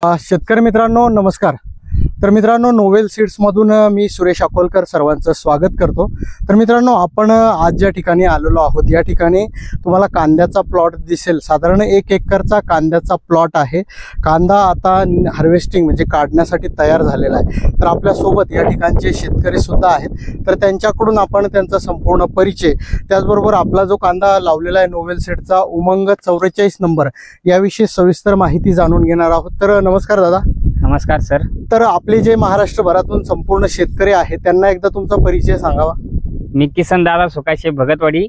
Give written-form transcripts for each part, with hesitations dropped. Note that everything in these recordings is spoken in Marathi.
शेतकरी मित्रांनो नमस्कार। तर मित्रांनो नोवेल सीड्स मधून मी सुरेश अकोलकर सर्वांचं स्वागत करतो। तर मित्रांनो आपण आज ज्या ठिकाणी आलेलो आहोत या ठिकाणी तुम्हाला कांद्याचा प्लॉट दिसेल। साधारण 1 एकरचा कांद्याचा प्लॉट आहे। कांदा आता हार्वेस्टिंग म्हणजे काढण्यासाठी तयार झालेला आहे। तर आपल्या सोबत या ठिकाणचे शेतकरी सुद्धा आहेत। तर त्यांच्याकडून आपण त्यांचा संपूर्ण परिचय त्याचबरोबर आपला जो कांदा लावलेला आहे नोवेल सीडचा उमंग 44 नंबर याविषयी सविस्तर माहिती जाणून घेणार आहोत। तर नमस्कार दादा। नमस्कार सर। तर आपले जे महाराष्ट्रभरातून संपूर्ण शेतकरी आहेत त्यांना एकदा तुमचा परिचय सांगावा। मी किसन दादा सुकाशे भगतवाडी,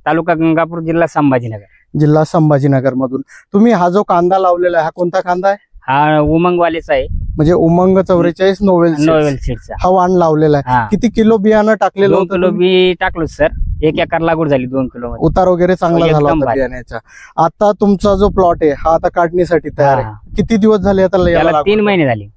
तालुका गंगापूर, जिल्हा संभाजीनगर। जिल्हा संभाजीनगर मधून तुम्ही हा जो कांदा लावलेला आहे हा कोणता कांदा आहे? हा उमंग वालेचा आहे, म्हणजे उमंग 44 नोवेल सीड्सचा हा वाण लावलेला आहे। किती किलो बियाणं टाकलेलं 2 किलो बी टाकलो सर। 1 एकर लागवड झाली 2 किलो मध्ये। उतार वगैरे चांगला झाला होता बियाण्याचा। आता तुमचा जो प्लॉट आहे हा आता काढणीसाठी तयार आहे। किती दिवस झाले आता? याला 3 महिने झाले।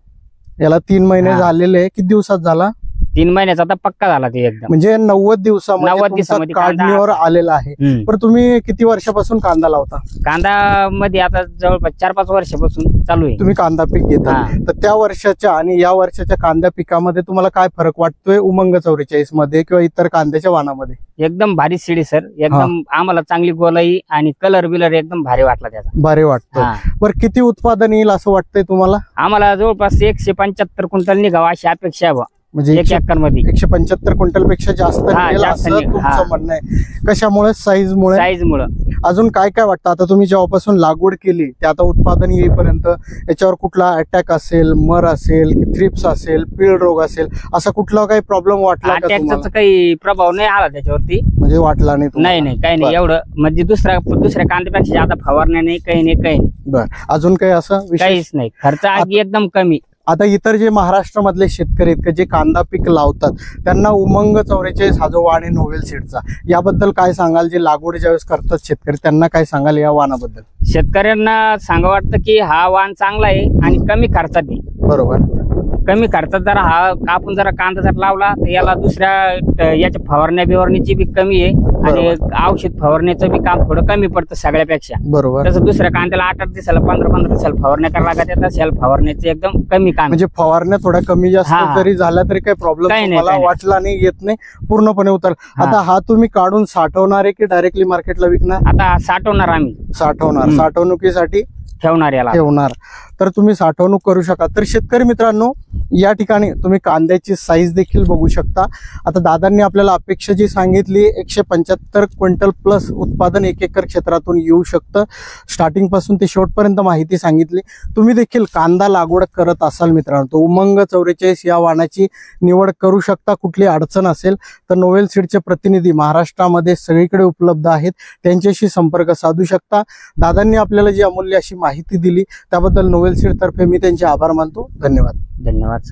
याला 3 महिने झालेले। किती दिवसात झाला? 3 महिन्याचा आता पक्का झाला ते एकदम, म्हणजे 90 दिवसामध्ये काढणीवर आलेला आहे। पण तुम्ही किती वर्षापासून कांदा लावता? कांदा मध्ये आता जवळपास 4-5 वर्षापासून चालू आहे तुम्ही कांदा पीक घेता। तर त्या वर्षाच्या आणि या वर्षाच्या कांदा पिकामध्ये तुम्हाला काय फरक वाटतोय उमंग 44 मध्ये किंवा इतर कांद्याच्या वाणामध्ये? एकदम भारी सीडी सर, एकदम आम्हाला चांगली गोलाई आणि कलर बिलर एकदम भारी वाटला त्याचा। भारी वाटतं। बरं किती उत्पादन येईल असं वाटतंय तुम्हाला? आम्हाला जवळपास 175 क्विंटल निघावा अशी अपेक्षा आहे। म्हणजे 1 एकर मध्ये 175 क्विंटल पेक्षा जास्त असं तुमचं म्हणणं आहे। कशामुळे? साईज मुळे। अजून काय काय वाटतं आता तुम्ही जेव्हापासून लागवड केली ते आता उत्पादन येईपर्यंत याच्यावर कुठला अटॅक असेल, मर असेल, थ्रिप्स असेल, पीळ रोग असेल, असा कुठला काही प्रॉब्लेम वाटला का तुम्हाला? काही प्रभाव नाही आला त्याच्यावरती, म्हणजे वाटला नाही? नाही काही नाही एवढं, म्हणजे दुसऱ्या कांद्यापेक्षा जादा फवारण्या नाही, काही नाही। बरं अजून काही असं काहीच नाही, खर्च आधी एकदम कमी। आता इतर जे महाराष्ट्रामधले शेतकरी आहेत जे कांदा पीक लावतात त्यांना उमंग 44 हा जो वाण आहे नोवेल सीडचा याबद्दल काय सांगाल? जे लागवड ज्यावेळेस करतात शेतकरी त्यांना काय सांगाल या वाणाबद्दल? शेतकऱ्यांना सांगा वाटतं की हा वाण चांगला आहे आणि कमी खर्चात आहे। बरोबर, कमी खर्चात जर आपण जर कांदा जर लावला तर याला दुसऱ्या याच्या फवारण्या बिवारणीची बी कमी आहे आणि औषध फवारण्याचं बी काम थोडं कमी पडतं सगळ्यापेक्षा। बरोबर, तसं दुसऱ्या कांद्याला 8-8 दिवसाला 15-15 दिवसाला फवारण्या करायला लागत, तसं फवारण्याचं एकदम कमी काम। म्हणजे फवारण्या थोड्या कमी जास्त जरी झाल्या तरी काही प्रॉब्लेम मला वाटला नाही, येत नाही, पूर्णपणे उतर। आता हा तुम्ही काढून साठवणार आहे की डायरेक्टली मार्केटला विकणार? आता साठवणार आम्ही। साठवणार, साठवणुकीसाठी ठेवणार। तर तुम्ही साठवणूक करू शकता। तर शेतकरी मित्रांनो या ठिकाणी तुम्ही कांद्याची साईज देखील बघू शकता। आता दादांनी आपल्याला अपेक्षा जी सांगितली 175 क्विंटल प्लस उत्पादन 1 एकर क्षेत्रातून येऊ शकतं। स्टार्टिंग पासून ते शेवटपर्यंत माहिती सांगितली। तुम्ही देखील कांदा लागवड करत असाल मित्रांनो तर उमंग 44 या वाणाची निवड करू शकता। कुठली अडचण असेल तर नोवेल सीडचे प्रतिनिधी महाराष्ट्रामध्ये सगळीकडे उपलब्ध आहेत, त्यांच्याशी संपर्क साधू शकता। दादांनी आपल्याला जी अमूल्य अशी माहिती दिली त्याबद्दल नोवेल सीड तर्फे मी त्यांचे आभार मानतो। धन्यवाद। धन्यवाद सर।